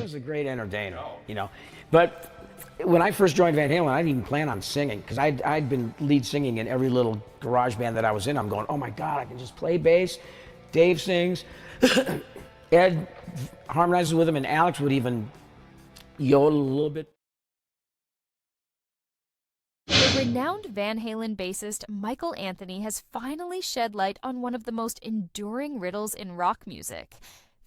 was a great entertainer, you know. But when I first joined Van Halen, I didn't even plan on singing because I'd been lead singing in every little garage band that I was in. I'm going, oh my God, I can just play bass. Dave sings. Ed harmonizes with him, and Alex would even yodel a little bit. The renowned Van Halen bassist Michael Anthony has finally shed light on one of the most enduring riddles in rock music.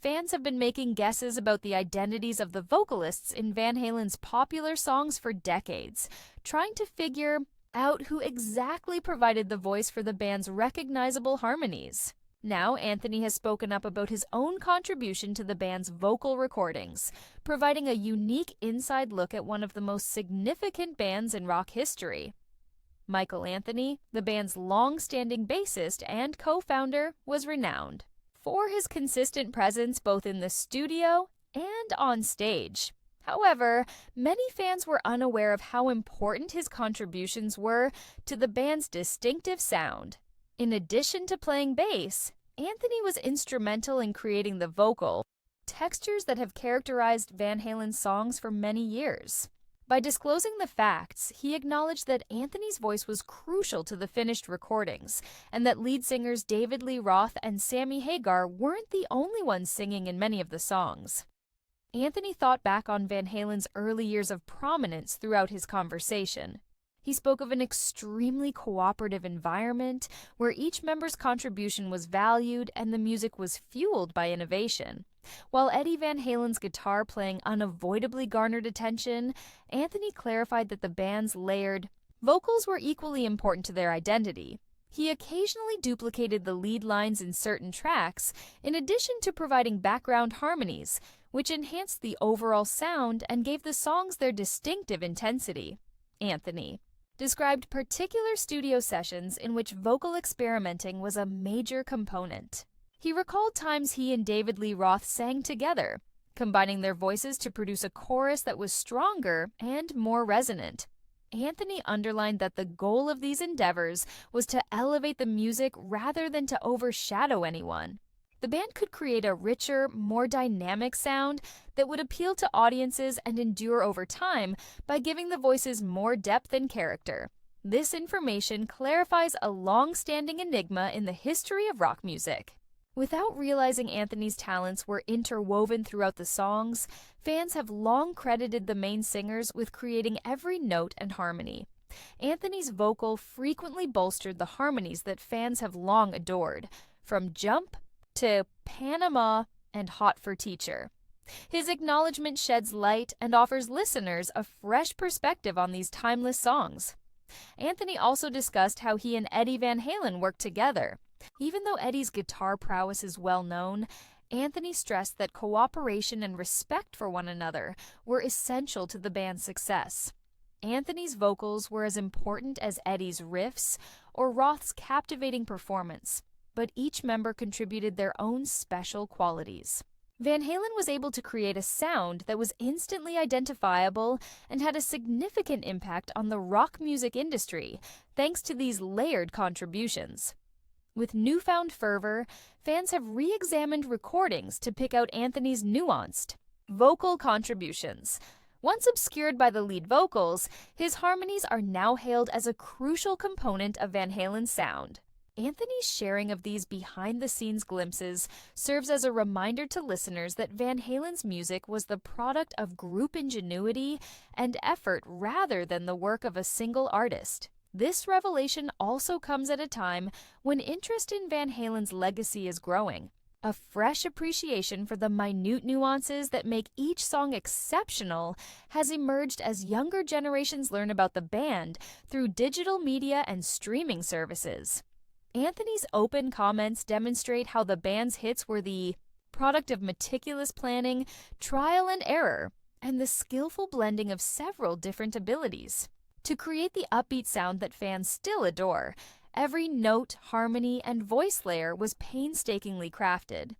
Fans have been making guesses about the identities of the vocalists in Van Halen's popular songs for decades, trying to figure out who exactly provided the voice for the band's recognizable harmonies. Now, Anthony has spoken up about his own contribution to the band's vocal recordings, providing a unique inside look at one of the most significant bands in rock history. Michael Anthony, the band's long-standing bassist and co-founder, was renowned for his consistent presence both in the studio and on stage. However, many fans were unaware of how important his contributions were to the band's distinctive sound. In addition to playing bass, Anthony was instrumental in creating the vocal textures that have characterized Van Halen's songs for many years. By disclosing the facts, he acknowledged that Anthony's voice was crucial to the finished recordings, and that lead singers David Lee Roth and Sammy Hagar weren't the only ones singing in many of the songs. Anthony thought back on Van Halen's early years of prominence throughout his conversation. He spoke of an extremely cooperative environment where each member's contribution was valued and the music was fueled by innovation. While Eddie Van Halen's guitar playing unavoidably garnered attention, Anthony clarified that the band's layered vocals were equally important to their identity. He occasionally duplicated the lead lines in certain tracks, in addition to providing background harmonies, which enhanced the overall sound and gave the songs their distinctive intensity. Anthony described particular studio sessions in which vocal experimenting was a major component. He recalled times he and David Lee Roth sang together, combining their voices to produce a chorus that was stronger and more resonant. Anthony underlined that the goal of these endeavors was to elevate the music rather than to overshadow anyone. The band could create a richer, more dynamic sound that would appeal to audiences and endure over time by giving the voices more depth and character. This information clarifies a long-standing enigma in the history of rock music. Without realizing Anthony's talents were interwoven throughout the songs, fans have long credited the main singers with creating every note and harmony. Anthony's vocal frequently bolstered the harmonies that fans have long adored, from Jump to Panama and Hot for Teacher. His acknowledgement sheds light and offers listeners a fresh perspective on these timeless songs. Anthony also discussed how he and Eddie Van Halen worked together. Even though Eddie's guitar prowess is well known, Anthony stressed that cooperation and respect for one another were essential to the band's success. Anthony's vocals were as important as Eddie's riffs or Roth's captivating performance, but each member contributed their own special qualities. Van Halen was able to create a sound that was instantly identifiable and had a significant impact on the rock music industry, thanks to these layered contributions. With newfound fervor, fans have re-examined recordings to pick out Anthony's nuanced vocal contributions. Once obscured by the lead vocals, his harmonies are now hailed as a crucial component of Van Halen's sound. Anthony's sharing of these behind-the-scenes glimpses serves as a reminder to listeners that Van Halen's music was the product of group ingenuity and effort rather than the work of a single artist. This revelation also comes at a time when interest in Van Halen's legacy is growing. A fresh appreciation for the minute nuances that make each song exceptional has emerged as younger generations learn about the band through digital media and streaming services. Anthony's open comments demonstrate how the band's hits were the product of meticulous planning, trial and error, and the skillful blending of several different abilities to create the upbeat sound that fans still adore. Every note, harmony, and voice layer was painstakingly crafted.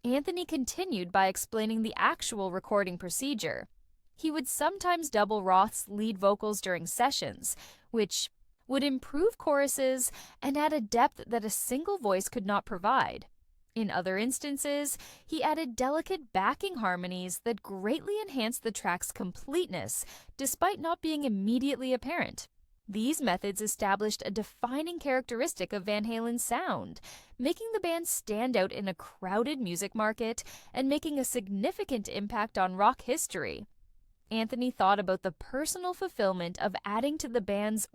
Anthony continued by explaining the actual recording procedure. He would sometimes double Roth's lead vocals during sessions, which would improve choruses and add a depth that a single voice could not provide. In other instances, he added delicate backing harmonies that greatly enhanced the track's completeness, despite not being immediately apparent. These methods established a defining characteristic of Van Halen's sound, making the band stand out in a crowded music market and making a significant impact on rock history. Anthony thought about the personal fulfillment of adding to the band's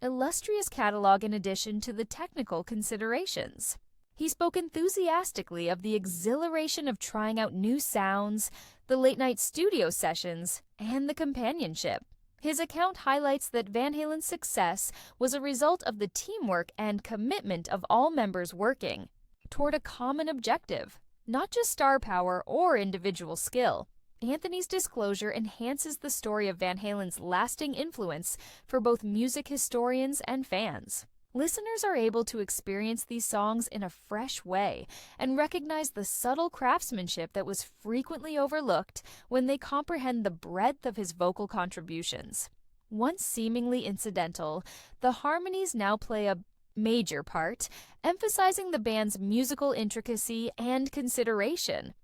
illustrious catalog in addition to the technical considerations. He spoke enthusiastically of the exhilaration of trying out new sounds, the late-night studio sessions, and the companionship. His account highlights that Van Halen's success was a result of the teamwork and commitment of all members working toward a common objective, not just star power or individual skill. Anthony's disclosure enhances the story of Van Halen's lasting influence for both music historians and fans. Listeners are able to experience these songs in a fresh way and recognize the subtle craftsmanship that was frequently overlooked when they comprehend the breadth of his vocal contributions. Once seemingly incidental, the harmonies now play a major part, emphasizing the band's musical intricacy and consideration.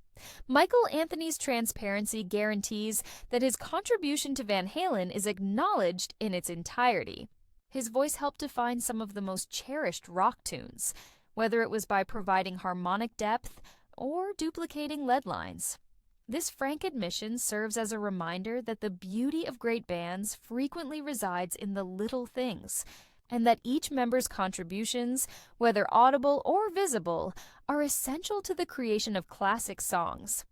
Michael Anthony's transparency guarantees that his contribution to Van Halen is acknowledged in its entirety. His voice helped define some of the most cherished rock tunes, whether it was by providing harmonic depth or duplicating lead lines. This frank admission serves as a reminder that the beauty of great bands frequently resides in the little things, and that each member's contributions, whether audible or visible, are essential to the creation of classic songs.